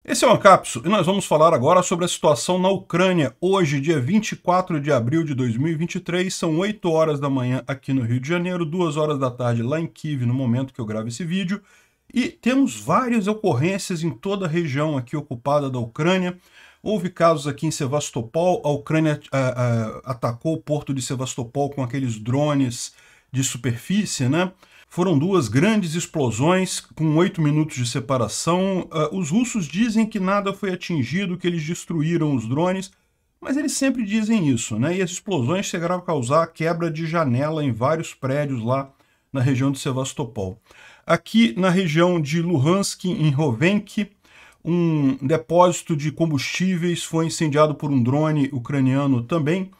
Esse é o Ancapso e nós vamos falar agora sobre a situação na Ucrânia. Hoje, dia 24 de abril de 2023, são 8 horas da manhã aqui no Rio de Janeiro, 2 horas da tarde lá em Kiev, no momento que eu gravo esse vídeo. E temos várias ocorrências em toda a região aqui ocupada da Ucrânia. Houve casos aqui em Sevastopol, a Ucrânia atacou o porto de Sevastopol com aqueles drones de superfície, né? Foram duas grandes explosões com 8 minutos de separação. Os russos dizem que nada foi atingido, que eles destruíram os drones, mas eles sempre dizem isso, né? E as explosões chegaram a causar quebra de janela em vários prédios lá na região de Sevastopol. Aqui na região de Luhansk, em Rovenki, um depósito de combustíveis foi incendiado por um drone ucraniano também.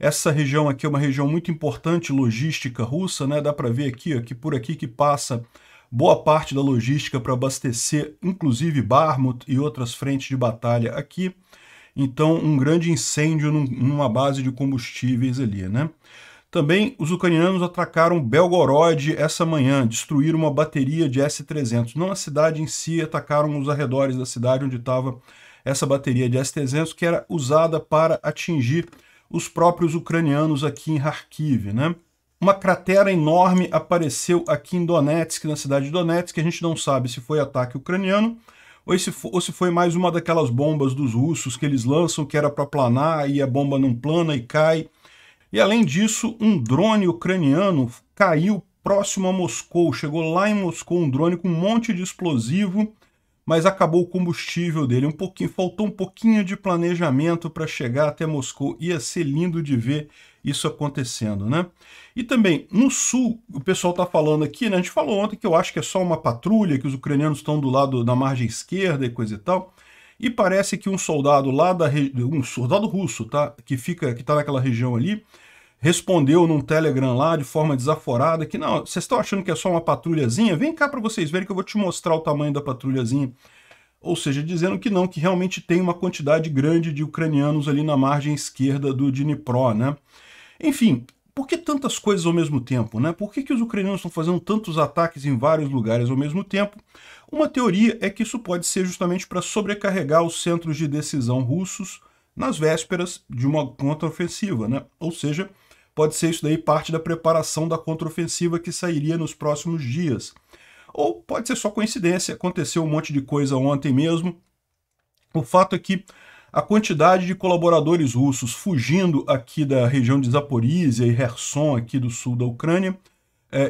Essa região aqui é uma região muito importante, logística russa, né? Dá para ver aqui, ó, que por aqui que passa boa parte da logística para abastecer, inclusive Bakhmut e outras frentes de batalha aqui. Então, um grande incêndio numa base de combustíveis ali, né? Também os ucranianos atacaram Belgorod essa manhã, destruíram uma bateria de S-300. Não a cidade em si, atacaram os arredores da cidade onde estava essa bateria de S-300, que era usada para atingir os próprios ucranianos aqui em Kharkiv, né? Uma cratera enorme apareceu aqui em Donetsk, na cidade de Donetsk, que a gente não sabe se foi ataque ucraniano ou se foi mais uma daquelas bombas dos russos que eles lançam, que era para planar e a bomba não plana e cai. E além disso, um drone ucraniano caiu próximo a Moscou. Chegou lá em Moscou um drone com um monte de explosivo, mas acabou o combustível dele. Faltou um pouquinho de planejamento para chegar até Moscou. Ia ser lindo de ver isso acontecendo, né? E também, no sul, o pessoal está falando aqui, né? A gente falou ontem que eu acho que é só uma patrulha, que os ucranianos estão do lado da margem esquerda e coisa e tal. E parece que um soldado lá um soldado russo, tá? Que está naquela região ali, respondeu num Telegram lá de forma desaforada que não, vocês estão achando que é só uma patrulhazinha? Vem cá para vocês verem que eu vou te mostrar o tamanho da patrulhazinha. Ou seja, dizendo que não, que realmente tem uma quantidade grande de ucranianos ali na margem esquerda do Dnipro, né? Enfim, por que tantas coisas ao mesmo tempo, né? Por que os ucranianos estão fazendo tantos ataques em vários lugares ao mesmo tempo? Uma teoria é que isso pode ser justamente para sobrecarregar os centros de decisão russos nas vésperas de uma contraofensiva, né? Ou seja, pode ser isso daí parte da preparação da contraofensiva que sairia nos próximos dias. Ou pode ser só coincidência, aconteceu um monte de coisa ontem mesmo. O fato é que a quantidade de colaboradores russos fugindo aqui da região de Zaporizhia e Kherson, aqui do sul da Ucrânia,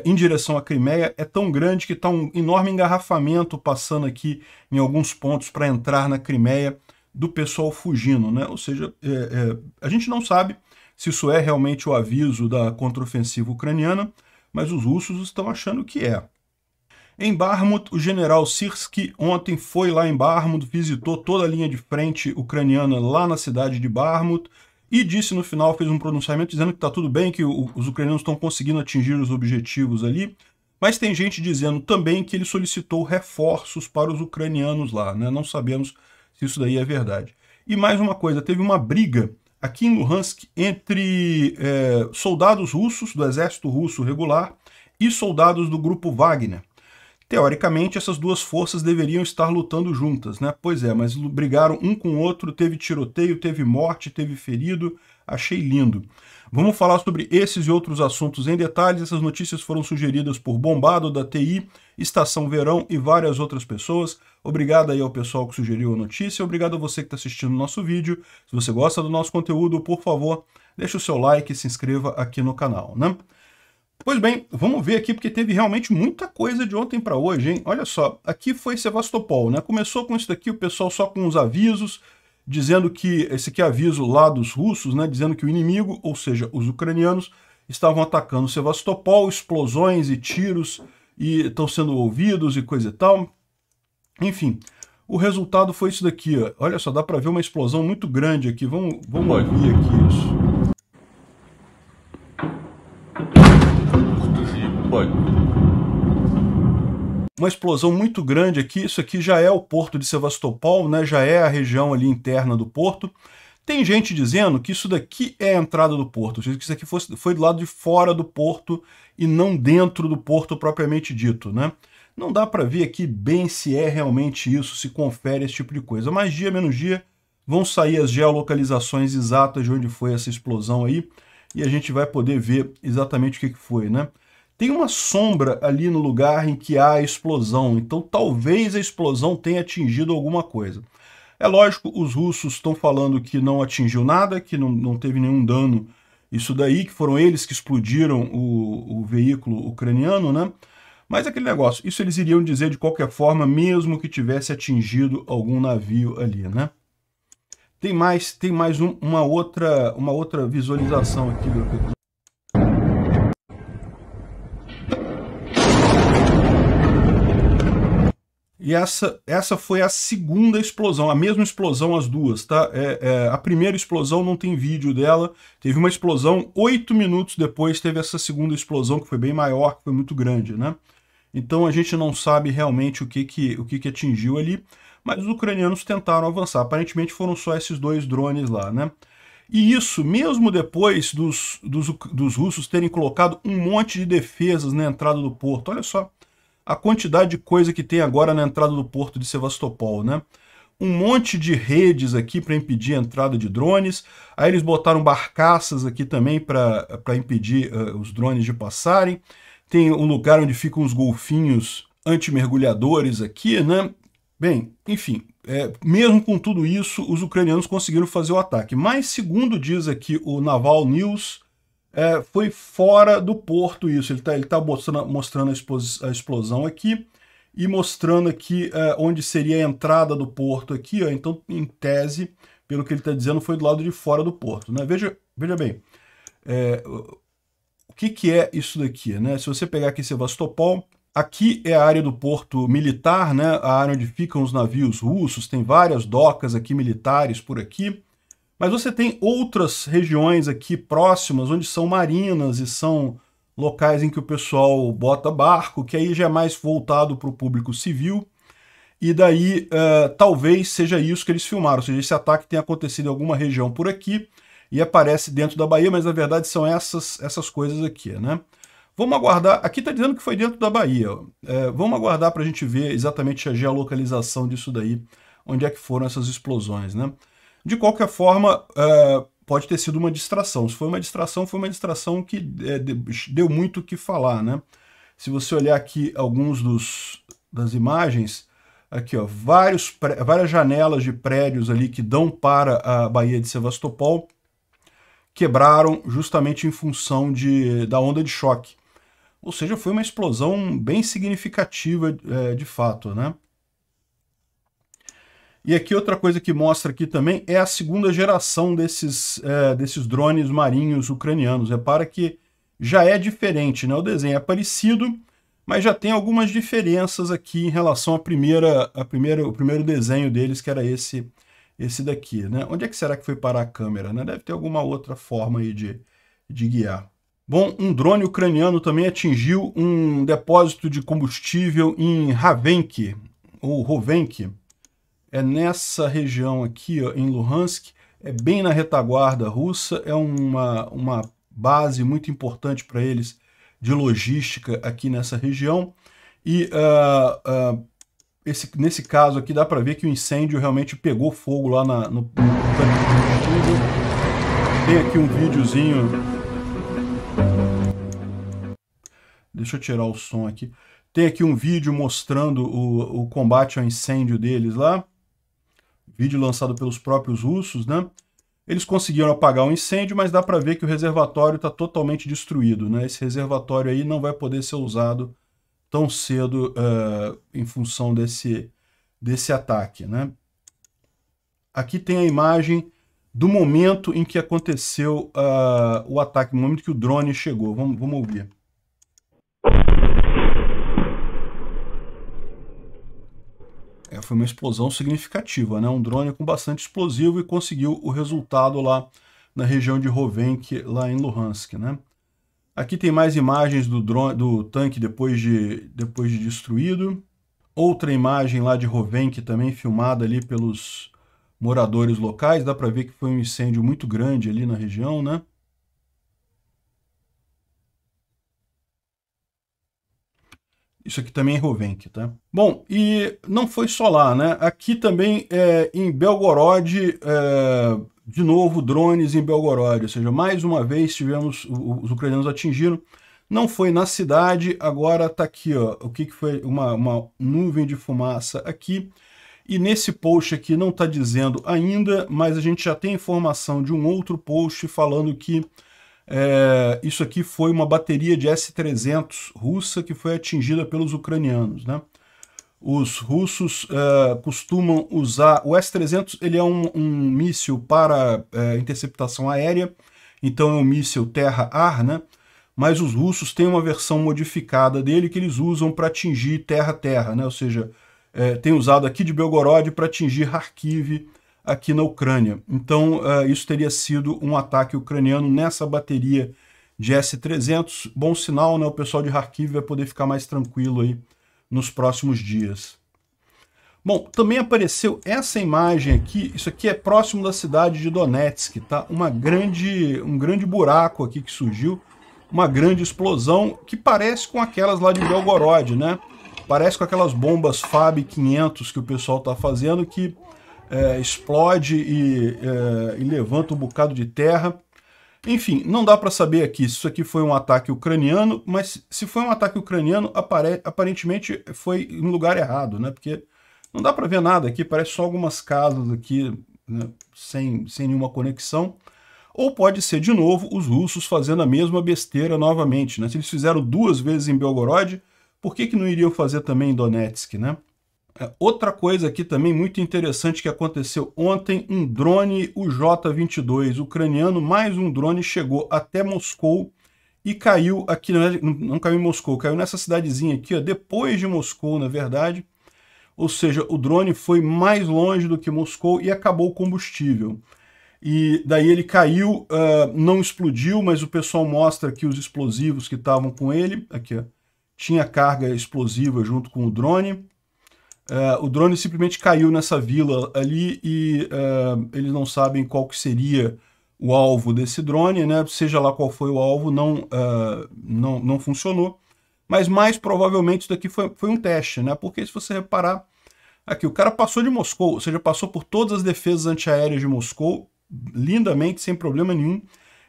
em direção à Crimeia, é tão grande que está um enorme engarrafamento passando aqui em alguns pontos para entrar na Crimeia do pessoal fugindo, né? Ou seja, a gente não sabe se isso é realmente o aviso da contraofensiva ucraniana, mas os russos estão achando que é. Em Bakhmut, o general Syrskyi ontem foi lá em Bakhmut, visitou toda a linha de frente ucraniana lá na cidade de Bakhmut e disse no final, fez um pronunciamento dizendo que está tudo bem, que os ucranianos estão conseguindo atingir os objetivos ali, mas tem gente dizendo também que ele solicitou reforços para os ucranianos lá, né? Não sabemos se isso daí é verdade. E mais uma coisa, teve uma briga aqui em Luhansk entre soldados russos, do exército russo regular, e soldados do grupo Wagner. Teoricamente, essas duas forças deveriam estar lutando juntas, né? Pois é, mas brigaram um com o outro, teve tiroteio, teve morte, teve ferido, achei lindo. Vamos falar sobre esses e outros assuntos em detalhes. Essas notícias foram sugeridas por Bombado, da TI, Estação Verão e várias outras pessoas. Obrigado aí ao pessoal que sugeriu a notícia, obrigado a você que está assistindo o nosso vídeo. Se você gosta do nosso conteúdo, por favor, deixe o seu like e se inscreva aqui no canal, né? Pois bem, vamos ver aqui, porque teve realmente muita coisa de ontem para hoje, hein? Olha só, aqui foi Sevastopol, né? Começou com isso daqui, o pessoal só com uns avisos, dizendo que, esse aqui é aviso lá dos russos, né? Dizendo que o inimigo, ou seja, os ucranianos, estavam atacando Sevastopol, explosões e tiros, e estão sendo ouvidos e coisa e tal. Enfim, o resultado foi isso daqui, ó. Olha só, dá para ver uma explosão muito grande aqui, vamos ouvir aqui isso. Uma explosão muito grande aqui, isso aqui já é o porto de Sevastopol, né? Já é a região ali interna do porto. Tem gente dizendo que isso daqui é a entrada do porto, que isso aqui foi do lado de fora do porto e não dentro do porto propriamente dito, né? Não dá para ver aqui bem se é realmente isso, se confere esse tipo de coisa, mas dia menos dia vão sair as geolocalizações exatas de onde foi essa explosão aí, e a gente vai poder ver exatamente o que foi, né? Tem uma sombra ali no lugar em que há a explosão, então talvez a explosão tenha atingido alguma coisa. É lógico, os russos estão falando que não atingiu nada, que não teve nenhum dano, isso daí, que foram eles que explodiram o veículo ucraniano, né? Mas aquele negócio, isso eles iriam dizer de qualquer forma, mesmo que tivesse atingido algum navio ali, né? Tem mais uma outra visualização aqui do... E essa foi a segunda explosão, a mesma explosão as duas, tá? A primeira explosão não tem vídeo dela, teve uma explosão, 8 minutos depois teve essa segunda explosão, que foi bem maior, que foi muito grande, né? Então a gente não sabe realmente o que atingiu ali, mas os ucranianos tentaram avançar. Aparentemente foram só esses 2 drones lá, né? E isso, mesmo depois dos russos terem colocado um monte de defesas na entrada do porto. Olha só a quantidade de coisa que tem agora na entrada do porto de Sevastopol, né? Um monte de redes aqui para impedir a entrada de drones. Aí eles botaram barcaças aqui também para impedir os drones de passarem. Tem um lugar onde ficam os golfinhos antimergulhadores aqui, né? Bem, enfim, mesmo com tudo isso, os ucranianos conseguiram fazer o ataque. Mas, segundo diz aqui o Naval News, foi fora do porto isso. Ele tá mostrando a explosão aqui e mostrando aqui onde seria a entrada do porto aqui. Ó. Então, em tese, pelo que ele está dizendo, foi do lado de fora do porto. Né? Veja bem, o que é isso daqui? Né? Se você pegar aqui Sevastopol, aqui é a área do porto militar, né? A área onde ficam os navios russos, tem várias docas aqui militares por aqui. Mas você tem outras regiões aqui próximas, onde são marinas e são locais em que o pessoal bota barco, que aí já é mais voltado para o público civil. E daí talvez seja isso que eles filmaram, ou seja, esse ataque tenha acontecido em alguma região por aqui e aparece dentro da Bahia, mas na verdade são essas coisas aqui, né? Vamos aguardar, aqui está dizendo que foi dentro da Bahia, vamos aguardar para a gente ver exatamente a geolocalização disso daí, onde é que foram essas explosões, né? De qualquer forma, pode ter sido uma distração. Se foi uma distração que deu muito o que falar, né? Se você olhar aqui alguns das imagens, aqui ó, várias janelas de prédios ali que dão para a Baía de Sevastopol quebraram justamente em função da onda de choque. Ou seja, foi uma explosão bem significativa de fato, né? E aqui outra coisa que mostra aqui também é a segunda geração desses drones marinhos ucranianos. Repara que já é diferente, né? O desenho é parecido, mas já tem algumas diferenças aqui em relação ao primeiro desenho deles, que era esse daqui, né? Onde é que será que foi parar a câmera, né? Deve ter alguma outra forma aí de guiar. Bom, um drone ucraniano também atingiu um depósito de combustível em Ravenki, ou Rovenki. É nessa região aqui, ó, em Luhansk, é bem na retaguarda russa, é uma base muito importante para eles de logística aqui nessa região. E nesse caso aqui dá para ver que o incêndio realmente pegou fogo lá no tanque de combustível. Tem aqui um videozinho. Deixa eu tirar o som aqui. Tem aqui um vídeo mostrando o combate ao incêndio deles lá. Vídeo lançado pelos próprios russos, né? Eles conseguiram apagar o incêndio, mas dá para ver que o reservatório está totalmente destruído, né? Esse reservatório aí não vai poder ser usado tão cedo em função desse ataque, né? Aqui tem a imagem do momento em que aconteceu o ataque, no momento que o drone chegou. Vamos ouvir. Foi uma explosão significativa, né? Um drone com bastante explosivo e conseguiu o resultado lá na região de Rovenki, lá em Luhansk, né? Aqui tem mais imagens do tanque depois de destruído. Outra imagem lá de Rovenki também filmada ali pelos moradores locais. Dá para ver que foi um incêndio muito grande ali na região, né? Isso aqui também é Rovenk, tá? Bom, e não foi só lá, né? Aqui também em Belgorod, de novo, drones em Belgorod, ou seja, mais uma vez tivemos, os ucranianos atingiram. Não foi na cidade, agora tá aqui, ó, o que foi uma nuvem de fumaça aqui. E nesse post aqui não está dizendo ainda, mas a gente já tem informação de um outro post falando que isso aqui foi uma bateria de S-300 russa que foi atingida pelos ucranianos, né? Os russos costumam usar... O S-300 ele é um míssil para interceptação aérea, então é um míssil terra-ar, né? Mas os russos têm uma versão modificada dele que eles usam para atingir terra-terra, né? Ou seja, tem usado aqui de Belgorod para atingir Kharkiv aqui na Ucrânia. Então, isso teria sido um ataque ucraniano nessa bateria de S-300. Bom sinal, né? O pessoal de Kharkiv vai poder ficar mais tranquilo aí nos próximos dias. Bom, também apareceu essa imagem aqui, isso aqui é próximo da cidade de Donetsk, tá? Um grande buraco aqui que surgiu, uma grande explosão que parece com aquelas lá de Belgorod, né? Parece com aquelas bombas FAB 500 que o pessoal está fazendo, que explode e levanta um bocado de terra. Enfim, não dá para saber aqui se isso aqui foi um ataque ucraniano, mas se foi um ataque ucraniano, aparentemente foi no lugar errado, né? Porque não dá para ver nada aqui, parece só algumas casas aqui, né, sem nenhuma conexão. Ou pode ser, de novo, os russos fazendo a mesma besteira novamente, né? Se eles fizeram 2 vezes em Belgorod, por que não iriam fazer também em Donetsk, né? Outra coisa aqui também muito interessante que aconteceu ontem, um drone, o J-22 ucraniano, mais um drone chegou até Moscou e caiu aqui, não caiu em Moscou, caiu nessa cidadezinha aqui, ó, depois de Moscou, na verdade. Ou seja, o drone foi mais longe do que Moscou e acabou o combustível. E daí ele caiu, não explodiu, mas o pessoal mostra aqui os explosivos que estavam com ele. Aqui, ó, tinha carga explosiva junto com o drone. O drone simplesmente caiu nessa vila ali e eles não sabem qual que seria o alvo desse drone, né? Seja lá qual foi o alvo, não funcionou. Mas mais provavelmente isso daqui foi um teste, né? Porque se você reparar, aqui o cara passou de Moscou, ou seja, passou por todas as defesas antiaéreas de Moscou, lindamente, sem problema nenhum,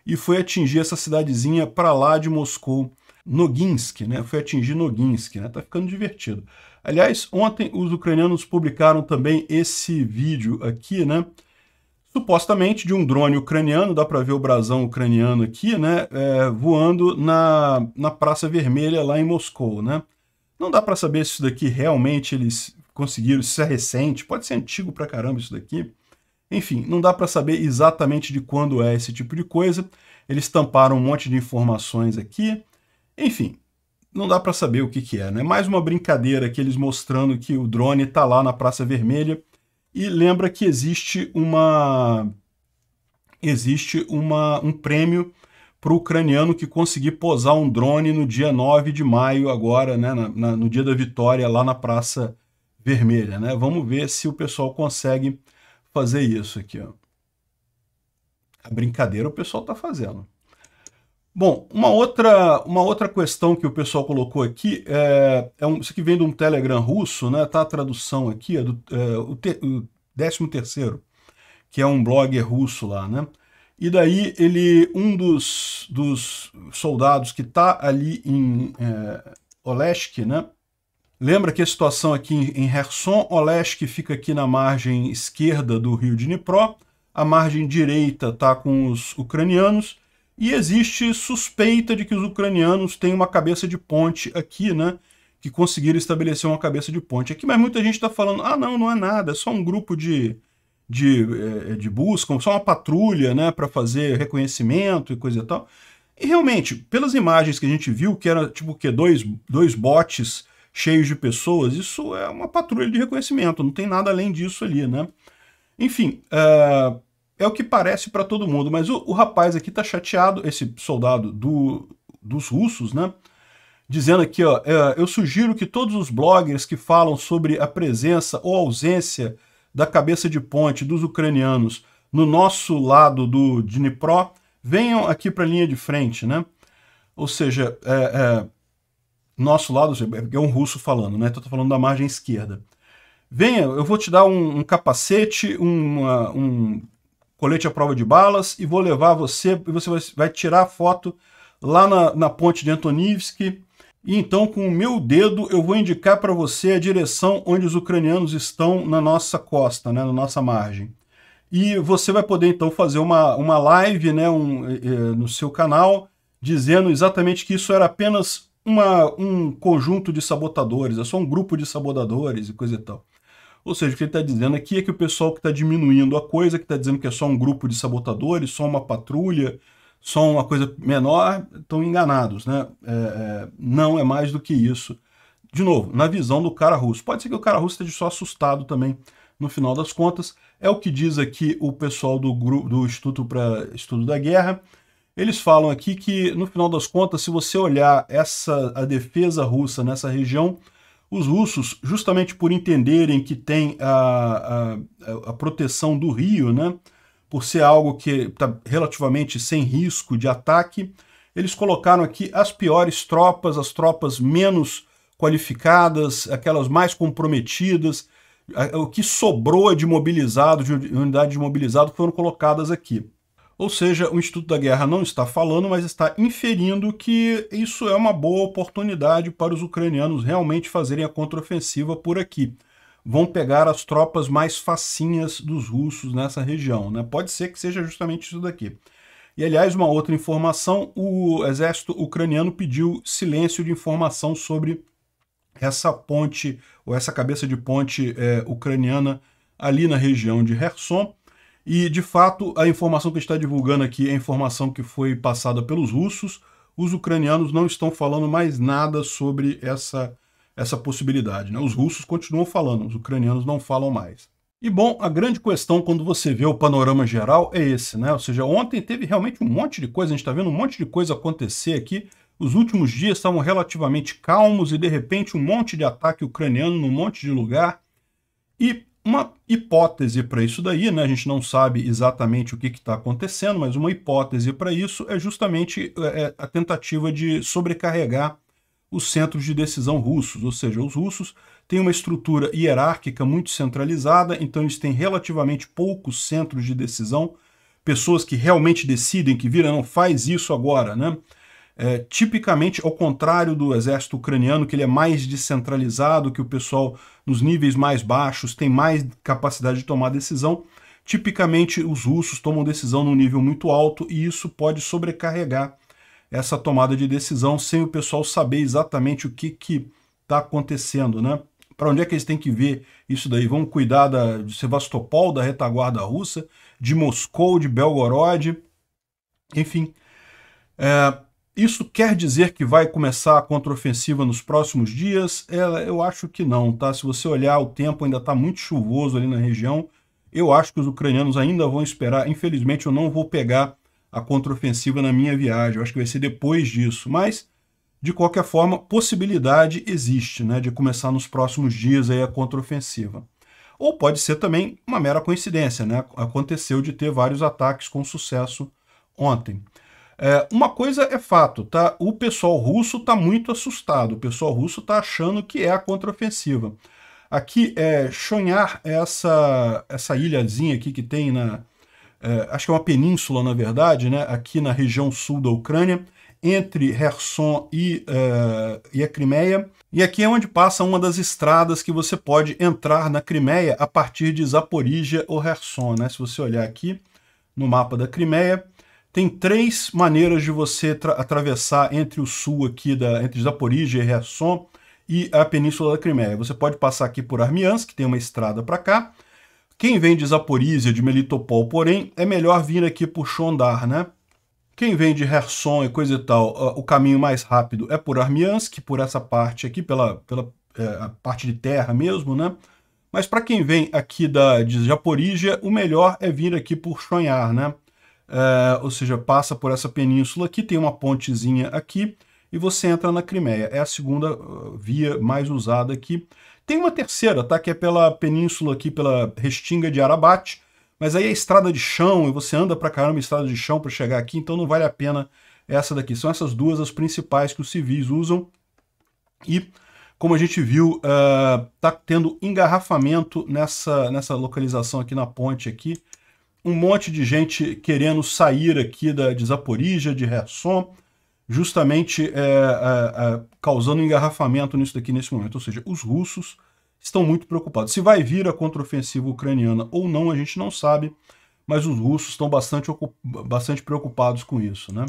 e foi atingir essa cidadezinha para lá de Moscou, Noginsk, né? Foi atingir Noginsk, né? Tá ficando divertido. Aliás, ontem os ucranianos publicaram também esse vídeo aqui, né? Supostamente de um drone ucraniano, dá para ver o brasão ucraniano aqui, né? Voando na Praça Vermelha lá em Moscou, né? Não dá para saber se isso daqui realmente eles conseguiram, se isso é recente, pode ser antigo pra caramba isso daqui. Enfim, não dá para saber exatamente de quando é esse tipo de coisa. Eles tamparam um monte de informações aqui. Enfim, não dá para saber o que é, né? Mais uma brincadeira aqui, eles mostrando que o drone está lá na Praça Vermelha. E lembra que existe um prêmio para o ucraniano que conseguir posar um drone no dia 9 de maio, agora, né? No dia da vitória, lá na Praça Vermelha, né? Vamos ver se o pessoal consegue fazer isso aqui, ó. A brincadeira o pessoal está fazendo. Bom, uma outra questão que o pessoal colocou aqui, isso aqui vem de um Telegram russo, né? Tá a tradução aqui, o 13º, que é um blogger russo lá, né? E daí um dos soldados que está ali em Olesk, né? Lembra que a situação aqui em Kherson, Olesk fica aqui na margem esquerda do rio Dnipro, a margem direita está com os ucranianos, e existe suspeita de que os ucranianos têm uma cabeça de ponte aqui, né? Que conseguiram estabelecer uma cabeça de ponte aqui, mas muita gente está falando, não é nada, é só um grupo de busca, só uma patrulha, né? Para fazer reconhecimento e coisa e tal. E realmente, pelas imagens que a gente viu, que era tipo que dois botes cheios de pessoas, isso é uma patrulha de reconhecimento, não tem nada além disso ali, né? Enfim, é o que parece para todo mundo, mas o rapaz aqui tá chateado, esse soldado dos russos, né? Dizendo aqui, ó, eu sugiro que todos os bloggers que falam sobre a presença ou ausência da cabeça de ponte dos ucranianos no nosso lado do Dnipro venham aqui para a linha de frente, né? Ou seja, nosso lado, é um russo falando, né? Então eu tô falando da margem esquerda. Venha, eu vou te dar um capacete, um colete à prova de balas e vou levar você, e você vai tirar a foto lá na ponte de Antonivsky. E então, com o meu dedo, eu vou indicar para você a direção onde os ucranianos estão na nossa costa, né, na nossa margem. E você vai poder, então, fazer uma live, né, no seu canal, dizendo exatamente que isso era apenas um conjunto de sabotadores, é só um grupo de sabotadores e coisa e tal. Ou seja, o que ele está dizendo aqui é que o pessoal que está diminuindo a coisa, que está dizendo que é só um grupo de sabotadores, só uma patrulha, só uma coisa menor, estão enganados, né? Não é mais do que isso. De novo, na visão do cara russo. Pode ser que o cara russo esteja só assustado também, no final das contas. É o que diz aqui o pessoal do Instituto para Estudo da Guerra. Eles falam aqui que, no final das contas, se você olhar a defesa russa nessa região, os russos, justamente por entenderem que tem a proteção do rio, né, por ser algo que está relativamente sem risco de ataque, eles colocaram aqui as piores tropas, as tropas menos qualificadas, aquelas mais comprometidas, o que sobrou de mobilizado, de unidade de mobilizado, foram colocadas aqui. Ou seja, o Instituto da Guerra não está falando, mas está inferindo que isso é uma boa oportunidade para os ucranianos realmente fazerem a contraofensiva por aqui. Vão pegar as tropas mais facinhas dos russos nessa região, né? Pode ser que seja justamente isso daqui. E, aliás, uma outra informação, o exército ucraniano pediu silêncio de informação sobre essa ponte, ou essa cabeça de ponte ucraniana ali na região de Kherson. E, de fato, a informação que está divulgando aqui é a informação que foi passada pelos russos. Os ucranianos não estão falando mais nada sobre essa possibilidade, né? Os russos continuam falando, os ucranianos não falam mais. E, bom, a grande questão quando você vê o panorama geral é esse, né? Ou seja, ontem teve realmente um monte de coisa, a gente está vendo um monte de coisa acontecer aqui. Os últimos dias estavam relativamente calmos e, de repente, um monte de ataque ucraniano num monte de lugar. E uma hipótese para isso daí, né? A gente não sabe exatamente o que está acontecendo, mas uma hipótese para isso é justamente a tentativa de sobrecarregar os centros de decisão russos, ou seja, os russos têm uma estrutura hierárquica muito centralizada, então eles têm relativamente poucos centros de decisão, pessoas que realmente decidem, que viram, não faz isso agora, né? Tipicamente ao contrário do exército ucraniano, que ele é mais descentralizado, que o pessoal nos níveis mais baixos tem mais capacidade de tomar decisão, tipicamente os russos tomam decisão num nível muito alto e isso pode sobrecarregar essa tomada de decisão sem o pessoal saber exatamente o que está acontecendo, né? Para onde é que eles têm que ver isso daí? Vão cuidar de Sevastopol, da retaguarda russa, de Moscou, de Belgorod, enfim. Isso quer dizer que vai começar a contraofensiva nos próximos dias? Eu acho que não, tá? Se você olhar, o tempo ainda está muito chuvoso ali na região. Eu acho que os ucranianos ainda vão esperar. Infelizmente, eu não vou pegar a contraofensiva na minha viagem. Eu acho que vai ser depois disso. Mas, de qualquer forma, possibilidade existe, né, de começar nos próximos dias aí a contraofensiva. Ou pode ser também uma mera coincidência, né? Aconteceu de ter vários ataques com sucesso ontem. Uma coisa é fato, tá? O pessoal russo está muito assustado. O pessoal russo está achando que é a contraofensiva. Aqui Chonyar é essa ilhazinha aqui que tem acho que é uma península, na verdade, né? Aqui na região sul da Ucrânia, entre Kherson e a Crimeia. E aqui é onde passa uma das estradas que você pode entrar na Crimeia a partir de Zaporígia ou Kherson, né? Se você olhar aqui no mapa da Crimeia, tem 3 maneiras de você atravessar entre o sul aqui, entre Zaporígia e Kherson e a Península da Crimeia. Você pode passar aqui por Armiansk, que tem uma estrada para cá. Quem vem de Zaporísia, de Melitopol, porém, é melhor vir aqui por Chondar, né? Quem vem de Kherson e coisa e tal, o caminho mais rápido é por Armiansk, por essa parte aqui, pela a parte de terra mesmo, né? Mas para quem vem aqui de Zaporígia, o melhor é vir aqui por Chonyar, né? Ou seja, passa por essa península aqui, tem uma pontezinha aqui, e você entra na Crimeia. É a segunda via mais usada aqui. Tem uma terceira, tá? Que é pela península aqui, pela Restinga de Arabat, mas aí é estrada de chão, e você anda pra caramba estrada de chão para chegar aqui, então não vale a pena essa daqui. São essas duas as principais que os civis usam. E, como a gente viu, está tendo engarrafamento nessa localização aqui na ponte aqui. Um monte de gente querendo sair aqui de Zaporizhia, de Kherson, justamente causando engarrafamento nisso daqui nesse momento. Ou seja, os russos estão muito preocupados. Se vai vir a contraofensiva ucraniana ou não, a gente não sabe, mas os russos estão bastante preocupados com isso, né?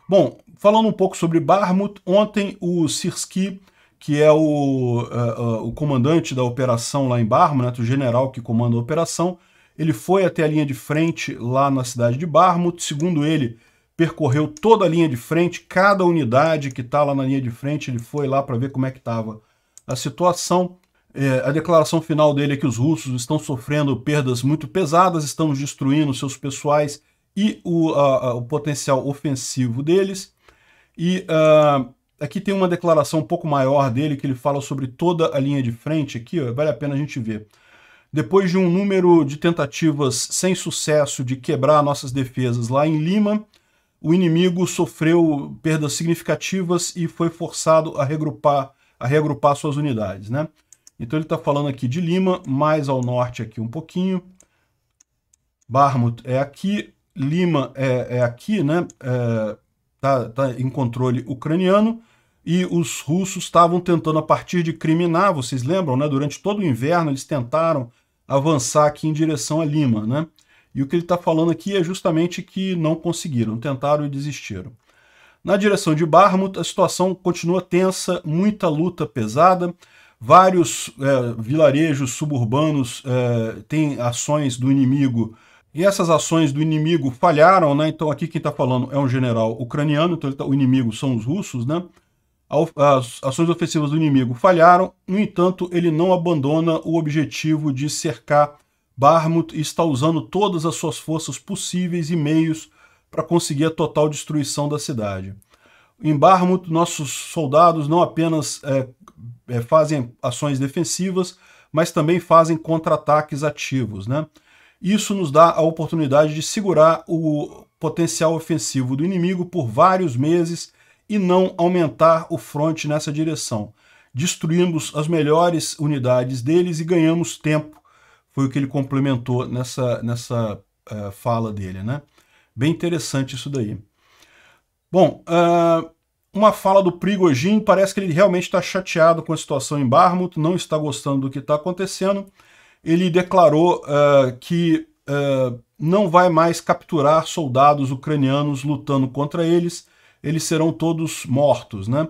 Bom, falando um pouco sobre Bakhmut, ontem o Syrskyi, que é o comandante da operação lá em Bakhmut, né, o general que comanda a operação, ele foi até a linha de frente lá na cidade de Bakhmut. Segundo ele, percorreu toda a linha de frente, cada unidade que está lá na linha de frente, ele foi lá para ver como é que estava a situação. A declaração final dele é que os russos estão sofrendo perdas muito pesadas, estão destruindo seus pessoais e o potencial ofensivo deles. E aqui tem uma declaração um pouco maior dele, que ele fala sobre toda a linha de frente aqui, ó, vale a pena a gente ver. Depois de um número de tentativas sem sucesso de quebrar nossas defesas lá em Lima, o inimigo sofreu perdas significativas e foi forçado a reagrupar suas unidades, né? Então ele está falando aqui de Lima, mais ao norte aqui um pouquinho. Bakhmut é aqui, Lima é aqui, né? Tá em controle ucraniano, e os russos estavam tentando, a partir de Kriminá, vocês lembram, né? Durante todo o inverno eles tentaram avançar aqui em direção a Lima, né? E o que ele está falando aqui é justamente que não conseguiram, tentaram e desistiram. Na direção de Bakhmut, a situação continua tensa, muita luta pesada, vários vilarejos suburbanos têm ações do inimigo, e essas ações do inimigo falharam, né? Então aqui quem está falando é um general ucraniano, então o inimigo são os russos, né? As ações ofensivas do inimigo falharam, no entanto, ele não abandona o objetivo de cercar Bakhmut e está usando todas as suas forças possíveis e meios para conseguir a total destruição da cidade. Em Bakhmut, nossos soldados não apenas fazem ações defensivas, mas também fazem contra-ataques ativos, né? Isso nos dá a oportunidade de segurar o potencial ofensivo do inimigo por vários meses e não aumentar o fronte nessa direção. Destruímos as melhores unidades deles e ganhamos tempo. Foi o que ele complementou nessa fala dele, né? Bem interessante isso daí. Bom, uma fala do Prigozhin, parece que ele realmente está chateado com a situação em Bakhmut, não está gostando do que está acontecendo. Ele declarou que não vai mais capturar soldados ucranianos lutando contra eles, eles serão todos mortos, né?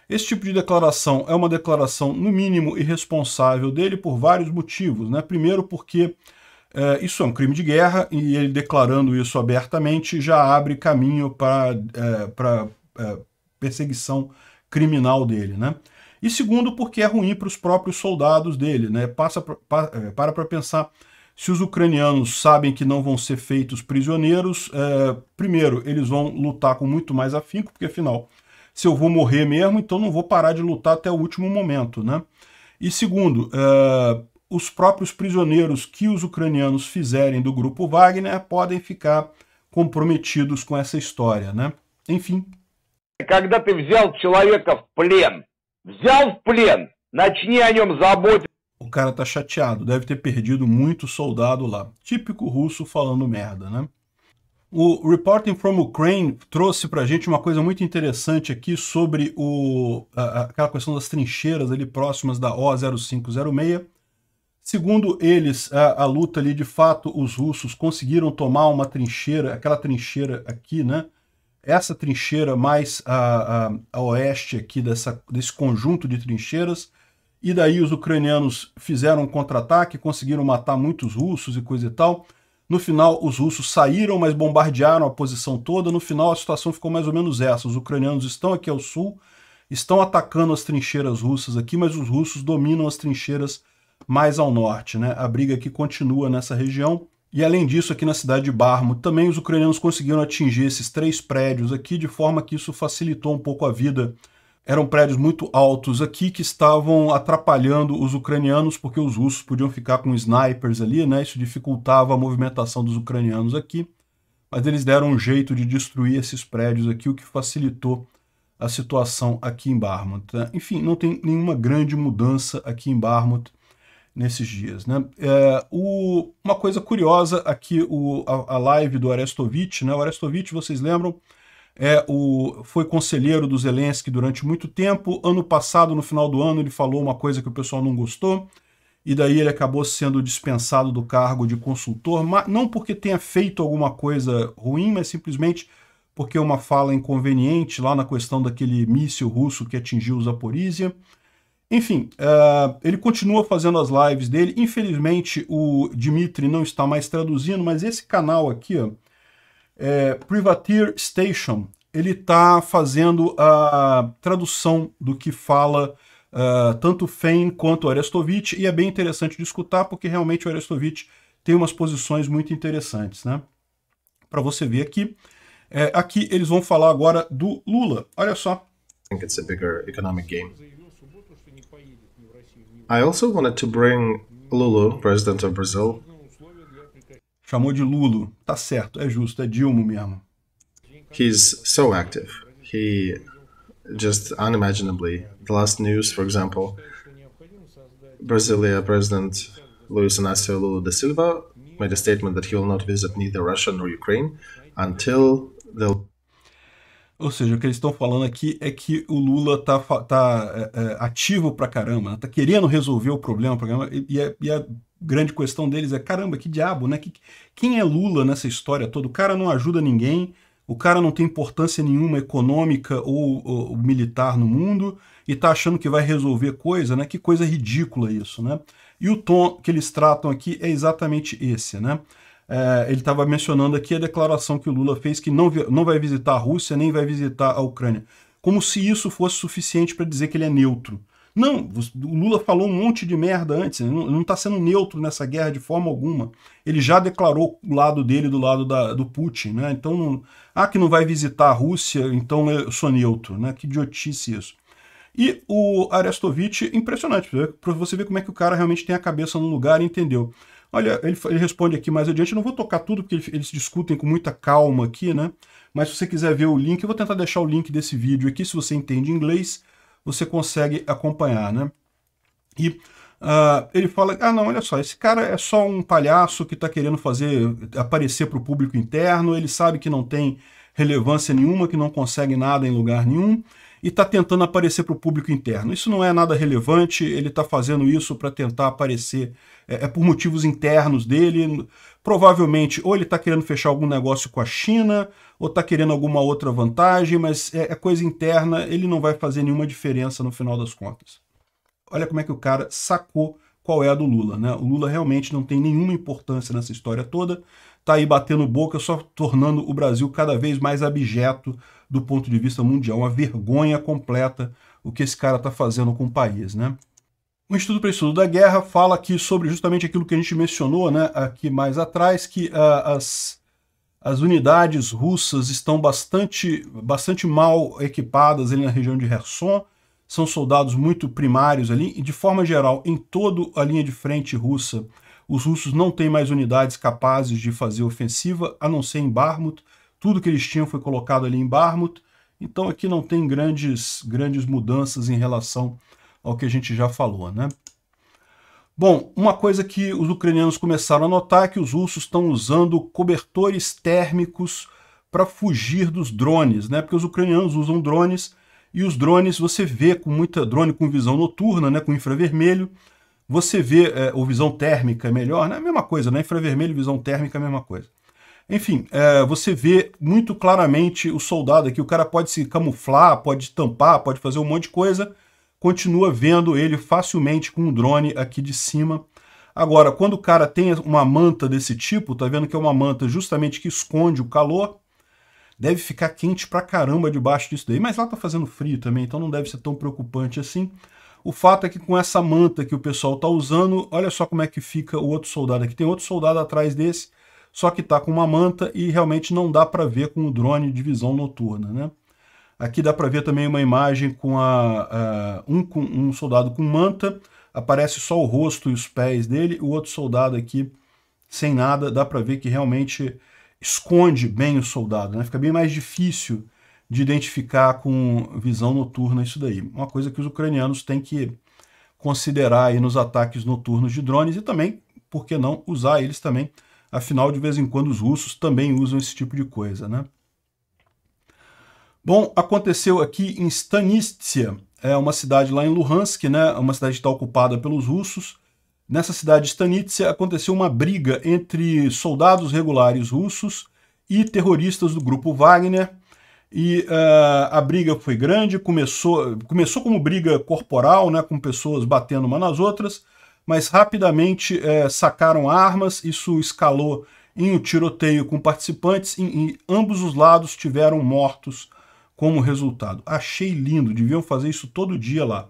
Esse tipo de declaração é uma declaração, no mínimo, irresponsável dele por vários motivos, né? Primeiro porque isso é um crime de guerra e ele declarando isso abertamente já abre caminho para perseguição criminal dele, né? E segundo porque é ruim para os próprios soldados dele, né? Para pensar, se os ucranianos sabem que não vão ser feitos prisioneiros, primeiro, eles vão lutar com muito mais afinco, porque afinal, se eu vou morrer mesmo, então não vou parar de lutar até o último momento, né? E segundo, os próprios prisioneiros que os ucranianos fizerem do grupo Wagner podem ficar comprometidos com essa história, né? Enfim. Когда ты взял человека в плен, начни о нем заботиться. O cara tá chateado, deve ter perdido muito soldado lá. Típico russo falando merda, né? O Reporting from Ukraine trouxe pra gente uma coisa muito interessante aqui sobre aquela questão das trincheiras ali próximas da O0506. Segundo eles, a luta ali, de fato, os russos conseguiram tomar uma trincheira, aquela trincheira aqui, né? Essa trincheira mais a oeste aqui desse conjunto de trincheiras, e daí os ucranianos fizeram um contra-ataque, conseguiram matar muitos russos e coisa e tal. No final, os russos saíram, mas bombardearam a posição toda. No final, a situação ficou mais ou menos essa. Os ucranianos estão aqui ao sul, estão atacando as trincheiras russas aqui, mas os russos dominam as trincheiras mais ao norte, né? A briga aqui continua nessa região. E além disso, aqui na cidade de Bakhmut, também os ucranianos conseguiram atingir esses 3 prédios aqui, de forma que isso facilitou um pouco a vida. Eram prédios muito altos aqui que estavam atrapalhando os ucranianos, porque os russos podiam ficar com snipers ali, né? Isso dificultava a movimentação dos ucranianos aqui. Mas eles deram um jeito de destruir esses prédios aqui, o que facilitou a situação aqui em Bakhmut, né? Enfim, não tem nenhuma grande mudança aqui em Bakhmut nesses dias, né? Uma coisa curiosa aqui, a live do Arestovich, né? O Arestovich, vocês lembram, foi conselheiro do Zelensky durante muito tempo. Ano passado, no final do ano, ele falou uma coisa que o pessoal não gostou, e daí ele acabou sendo dispensado do cargo de consultor, não porque tenha feito alguma coisa ruim, mas simplesmente porque uma fala inconveniente lá na questão daquele míssil russo que atingiu Zaporizhia. Enfim, ele continua fazendo as lives dele. Infelizmente, o Dmitry não está mais traduzindo, mas esse canal aqui, ó, Privateer Station, ele está fazendo a tradução do que fala tanto Fein quanto Arestovich, e é bem interessante de escutar, porque realmente o Arestovich tem umas posições muito interessantes, né? Para você ver aqui. Aqui eles vão falar agora do Lula. Olha só. I think it's a bigger economic game. I also wanted to bring Lula, president of Brazil. Chamou de Lulo. Tá certo, é justo, é Dilma mesmo. He's so active. He just unimaginably. The last news, for example, Brasilia President Luiz Inácio Lula da Silva made a statement that he will not visit neither Russia nor Ukraine until the... Ou seja, o que eles estão falando aqui é que o Lula tá ativo pra caramba, né? Tá querendo resolver o problema, e a grande questão deles é, caramba, que diabo, né? Quem é Lula nessa história toda? O cara não ajuda ninguém, o cara não tem importância nenhuma econômica ou militar no mundo, e tá achando que vai resolver coisa, né? Que coisa ridícula isso, né? E o tom que eles tratam aqui é exatamente esse, né? Ele estava mencionando aqui a declaração que o Lula fez que não vai visitar a Rússia, nem vai visitar a Ucrânia. Como se isso fosse suficiente para dizer que ele é neutro. Não, o Lula falou um monte de merda antes, ele não está sendo neutro nessa guerra de forma alguma. Ele já declarou o lado dele do lado do Putin, né? Então, que não vai visitar a Rússia, então eu sou neutro, né? Que idiotice isso. E o Arestovich, impressionante, para você ver como é que o cara realmente tem a cabeça no lugar e entendeu. Olha, ele responde aqui mais adiante, eu não vou tocar tudo, porque eles discutem com muita calma aqui, né? Mas se você quiser ver o link, eu vou tentar deixar o link desse vídeo aqui, se você entende inglês, você consegue acompanhar, né? E ele fala, não, olha só, esse cara é só um palhaço que está querendo aparecer para o público interno, ele sabe que não tem relevância nenhuma, que não consegue nada em lugar nenhum, e está tentando aparecer para o público interno. Isso não é nada relevante, ele está fazendo isso para tentar aparecer, por motivos internos dele, provavelmente ou ele está querendo fechar algum negócio com a China, ou está querendo alguma outra vantagem, mas é coisa interna, ele não vai fazer nenhuma diferença no final das contas. Olha como é que o cara sacou qual é a do Lula, né? O Lula realmente não tem nenhuma importância nessa história toda, tá aí batendo boca, só tornando o Brasil cada vez mais abjeto do ponto de vista mundial, uma vergonha completa o que esse cara tá fazendo com o país, né? O Instituto para o Estudo da Guerra fala aqui sobre justamente aquilo que a gente mencionou, né, aqui mais atrás, que as unidades russas estão bastante mal equipadas ali na região de Kherson, são soldados muito primários ali, e de forma geral, em toda a linha de frente russa, os russos não têm mais unidades capazes de fazer ofensiva, a não ser em Bakhmut. Tudo que eles tinham foi colocado ali em Bakhmut, então aqui não tem grandes mudanças em relação ao que a gente já falou, né? Bom, uma coisa que os ucranianos começaram a notar é que os russos estão usando cobertores térmicos para fugir dos drones, né? Porque os ucranianos usam drones, e os drones você vê com muita drone com visão noturna, né? Com infravermelho, você vê, ou visão térmica é melhor, né? A mesma coisa, né? Infravermelho e visão térmica é a mesma coisa. Enfim, você vê muito claramente o soldado aqui, o cara pode se camuflar, pode tampar, pode fazer um monte de coisa, continua vendo ele facilmente com um drone aqui de cima. Agora, quando o cara tem uma manta desse tipo, tá vendo que é uma manta justamente que esconde o calor, deve ficar quente pra caramba debaixo disso daí, mas lá tá fazendo frio também, então não deve ser tão preocupante assim. O fato é que com essa manta que o pessoal tá usando, olha só como é que fica o outro soldado aqui. Tem outro soldado atrás desse, só que tá com uma manta e realmente não dá para ver com o drone de visão noturna, né? Aqui dá para ver também uma imagem com um soldado com manta, aparece só o rosto e os pés dele, o outro soldado aqui sem nada, dá para ver que realmente esconde bem o soldado, né? Fica bem mais difícil de identificar com visão noturna isso daí. Uma coisa que os ucranianos têm que considerar aí nos ataques noturnos de drones e também, por que não, usar eles também. Afinal, de vez em quando, os russos também usam esse tipo de coisa, né? Bom, aconteceu aqui em Stanitsia, é uma cidade lá em Luhansk, né? Uma cidade que está ocupada pelos russos. Nessa cidade de Stanitsia aconteceu uma briga entre soldados regulares russos e terroristas do grupo Wagner. E a briga foi grande, começou como briga corporal, né, com pessoas batendo uma nas outras, mas rapidamente sacaram armas, isso escalou em um tiroteio com participantes e ambos os lados tiveram mortos como resultado. Achei lindo, deviam fazer isso todo dia lá.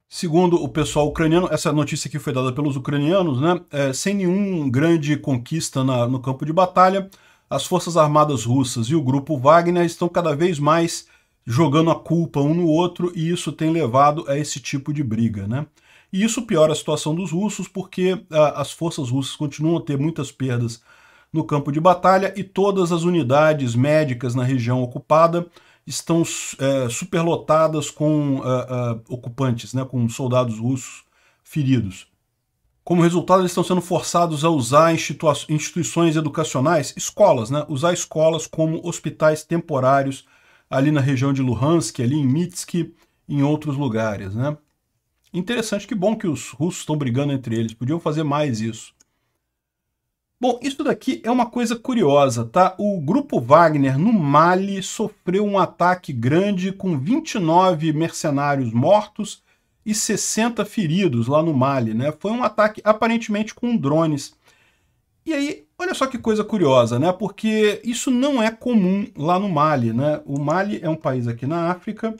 Segundo o pessoal ucraniano, essa notícia aqui foi dada pelos ucranianos, né, sem nenhuma grande conquista no campo de batalha, as Forças Armadas Russas e o grupo Wagner estão cada vez mais jogando a culpa um no outro e isso tem levado a esse tipo de briga, né? E isso piora a situação dos russos porque as forças russas continuam a ter muitas perdas no campo de batalha e todas as unidades médicas na região ocupada estão superlotadas com ocupantes, né, com soldados russos feridos. Como resultado, eles estão sendo forçados a usar instituições educacionais, escolas, né, usar escolas como hospitais temporários ali na região de Luhansk, ali em Minsk e em outros lugares, né. Interessante, que bom que os russos estão brigando entre eles, podiam fazer mais isso. Bom, isso daqui é uma coisa curiosa, tá? O grupo Wagner no Mali sofreu um ataque grande com 29 mercenários mortos e 60 feridos lá no Mali, né? Foi um ataque aparentemente com drones. E aí, olha só que coisa curiosa, né? Porque isso não é comum lá no Mali, né? O Mali é um país aqui na África.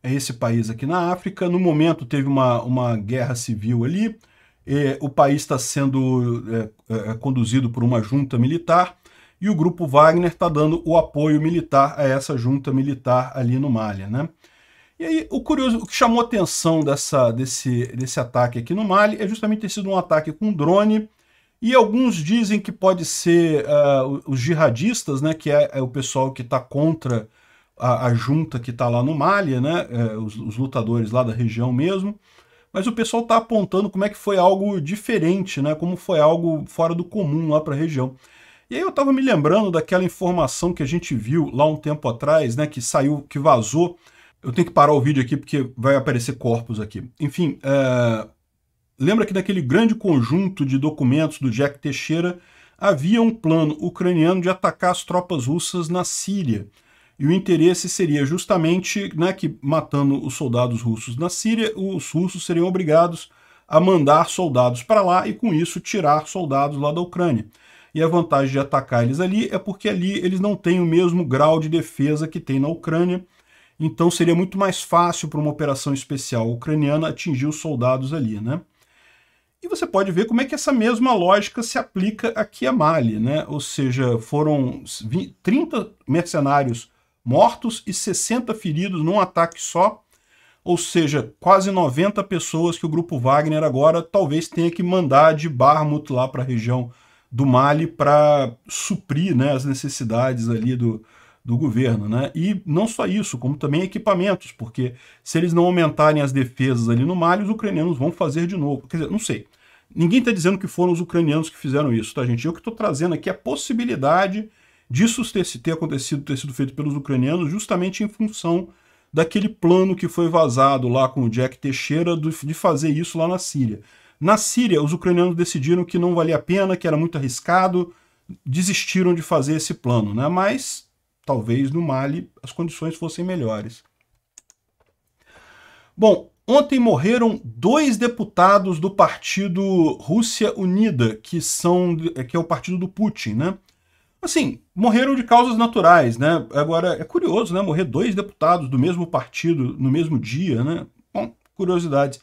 É esse país aqui na África. No momento teve uma guerra civil ali. O país está sendo conduzido por uma junta militar e o grupo Wagner está dando o apoio militar a essa junta militar ali no Mali, né? E aí, o curioso, o que chamou a atenção desse ataque aqui no Mali é justamente ter sido um ataque com drone, e alguns dizem que pode ser os jihadistas, né, que é o pessoal que está contra a junta que está lá no Mali, né, os lutadores lá da região mesmo. Mas o pessoal está apontando como é que foi algo diferente, né? Como foi algo fora do comum lá para a região. E aí eu estava me lembrando daquela informação que a gente viu lá um tempo atrás, né? Que saiu, que vazou. Eu tenho que parar o vídeo aqui porque vai aparecer corpos aqui. Enfim, lembra que naquele grande conjunto de documentos do Jack Teixeira havia um plano ucraniano de atacar as tropas russas na Síria. E o interesse seria justamente, né, que matando os soldados russos na Síria, os russos seriam obrigados a mandar soldados para lá e com isso tirar soldados lá da Ucrânia. E a vantagem de atacar eles ali é porque ali eles não têm o mesmo grau de defesa que tem na Ucrânia, então seria muito mais fácil para uma operação especial ucraniana atingir os soldados ali, né? E você pode ver como é que essa mesma lógica se aplica aqui a Mali, né? Ou seja, foram 30 mercenários mortos e 60 feridos num ataque só, ou seja, quase 90 pessoas que o grupo Wagner agora talvez tenha que mandar de Bakhmut lá para a região do Mali para suprir, né, as necessidades ali do governo, né? E não só isso, como também equipamentos, porque se eles não aumentarem as defesas ali no Mali, os ucranianos vão fazer de novo. Quer dizer, não sei. Ninguém está dizendo que foram os ucranianos que fizeram isso, tá, gente? Eu que estou trazendo aqui a possibilidade disso ter sido feito pelos ucranianos justamente em função daquele plano que foi vazado lá com o Jack Teixeira de fazer isso lá na Síria. Na Síria, os ucranianos decidiram que não valia a pena, que era muito arriscado, desistiram de fazer esse plano, né? Mas talvez no Mali as condições fossem melhores. Bom, ontem morreram 2 deputados do partido Rússia Unida, que é o partido do Putin, né? Assim, morreram de causas naturais, né? Agora, é curioso, né? Morrer 2 deputados do mesmo partido no mesmo dia, né? Bom, curiosidades.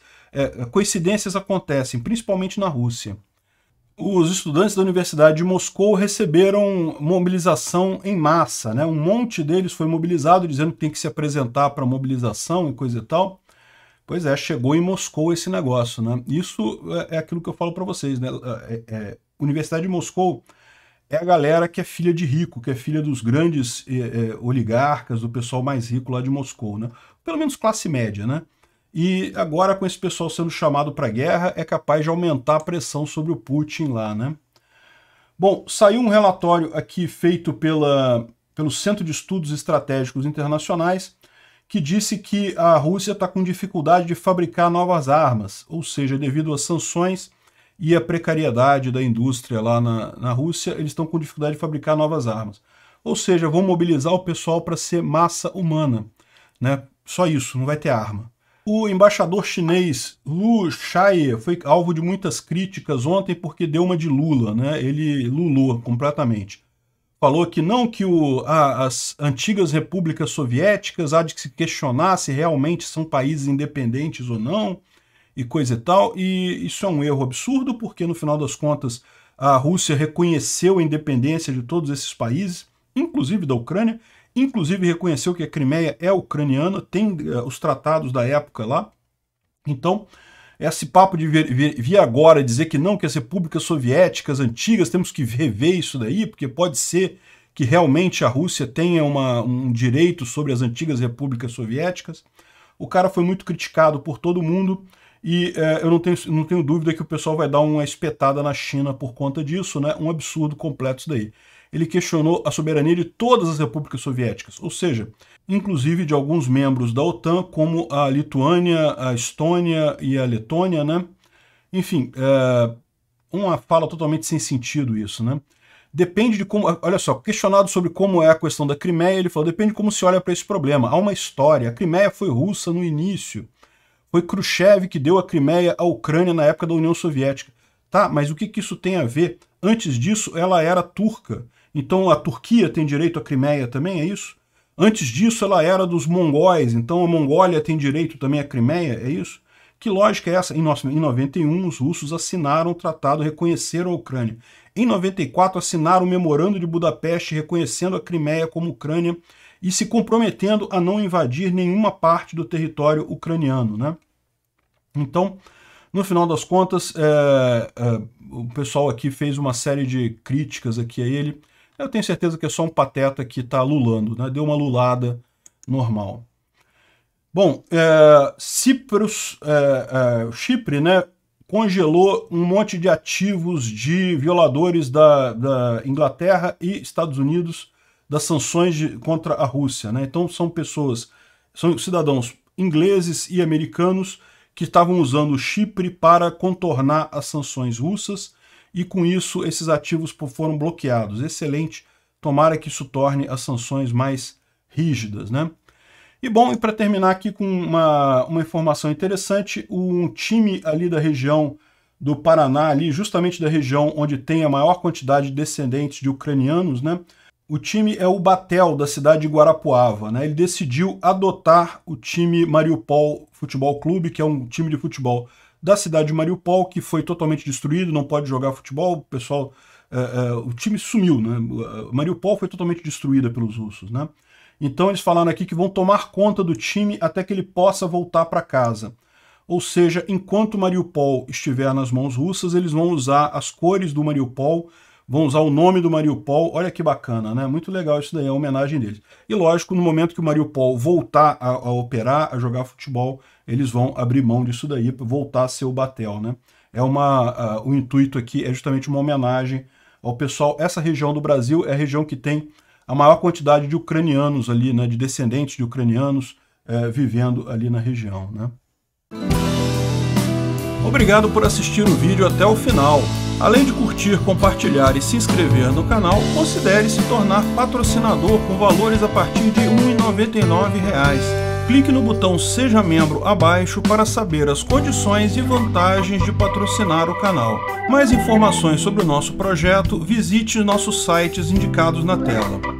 Coincidências acontecem, principalmente na Rússia. Os estudantes da Universidade de Moscou receberam mobilização em massa, né? Um monte deles foi mobilizado, dizendo que tem que se apresentar para mobilização e coisa e tal. Pois é, chegou em Moscou esse negócio, né? Isso é aquilo que eu falo para vocês, né? Universidade de Moscou é a galera que é filha de rico, que é filha dos grandes oligarcas, do pessoal mais rico lá de Moscou, né? Pelo menos classe média, né? E agora, com esse pessoal sendo chamado para a guerra, é capaz de aumentar a pressão sobre o Putin lá, né? Bom, saiu um relatório aqui feito pelo Centro de Estudos Estratégicos Internacionais, que disse que a Rússia está com dificuldade de fabricar novas armas, ou seja, devido às sanções e à precariedade da indústria lá na Rússia, eles estão com dificuldade de fabricar novas armas. Ou seja, vão mobilizar o pessoal para ser massa humana, né? Só isso, não vai ter arma. O embaixador chinês Lu Shaye foi alvo de muitas críticas ontem porque deu uma de Lula, né? Ele lulou completamente. Falou que não, que as antigas repúblicas soviéticas há de se questionar se realmente são países independentes ou não, e coisa e tal, e isso é um erro absurdo, porque no final das contas a Rússia reconheceu a independência de todos esses países, inclusive da Ucrânia, inclusive reconheceu que a Crimeia é ucraniana, tem os tratados da época lá. Então, esse papo de vir agora dizer que não, que as repúblicas soviéticas antigas, temos que rever isso daí, porque pode ser que realmente a Rússia tenha um direito sobre as antigas repúblicas soviéticas. O cara foi muito criticado por todo mundo, e eu não tenho dúvida que o pessoal vai dar uma espetada na China por conta disso, né? Um absurdo completo isso daí. Ele questionou a soberania de todas as repúblicas soviéticas, ou seja, inclusive de alguns membros da OTAN, como a Lituânia, a Estônia e a Letônia, né? Enfim, uma fala totalmente sem sentido isso, né? Depende de como... Olha só, questionado sobre como é a questão da Crimeia, ele falou, depende de como se olha para esse problema. Há uma história, a Crimeia foi russa no início, foi Khrushchev que deu a Crimeia à Ucrânia na época da União Soviética. Tá, mas o que isso tem a ver? Antes disso, ela era turca. Então a Turquia tem direito à Crimeia também, é isso? Antes disso ela era dos mongóis, então a Mongólia tem direito também à Crimeia, é isso? Que lógica é essa? Em 91 os russos assinaram o tratado, reconheceram a Ucrânia. Em 94 assinaram o Memorando de Budapeste, reconhecendo a Crimeia como Ucrânia e se comprometendo a não invadir nenhuma parte do território ucraniano, né? Então, no final das contas, o pessoal aqui fez uma série de críticas aqui a ele. Eu tenho certeza que é só um pateta que está lulando, né? Deu uma lulada normal. Bom, Chipre, né, congelou um monte de ativos de violadores da Inglaterra e Estados Unidos das sanções contra a Rússia, né? Então são cidadãos ingleses e americanos que estavam usando o Chipre para contornar as sanções russas, e com isso esses ativos foram bloqueados. Excelente, tomara que isso torne as sanções mais rígidas, né? E bom, e para terminar aqui com uma informação interessante, um time ali da região do Paraná, ali justamente da região onde tem a maior quantidade de descendentes de ucranianos, né? O time é o Batel, da cidade de Guarapuava, né? Ele decidiu adotar o time Mariupol Futebol Clube, que é um time de futebol da cidade de Mariupol, que foi totalmente destruído, não pode jogar futebol, o pessoal... o time sumiu, né? Mariupol foi totalmente destruída pelos russos, né? Então eles falaram aqui que vão tomar conta do time até que ele possa voltar para casa. Ou seja, enquanto Mariupol estiver nas mãos russas, eles vão usar as cores do Mariupol, vão usar o nome do Mariupol. Olha que bacana, né? Muito legal isso daí, é a homenagem deles. E lógico, no momento que o Mariupol voltar a operar, a jogar futebol, eles vão abrir mão disso daí para voltar a ser o Batel, né? O intuito aqui é justamente uma homenagem ao pessoal. Essa região do Brasil é a região que tem a maior quantidade de ucranianos ali, né? De descendentes de ucranianos vivendo ali na região, né? Obrigado por assistir o vídeo até o final. Além de curtir, compartilhar e se inscrever no canal, considere se tornar patrocinador com valores a partir de R$ 1,99. Clique no botão Seja Membro abaixo para saber as condições e vantagens de patrocinar o canal. Mais informações sobre o nosso projeto, visite nossos sites indicados na tela.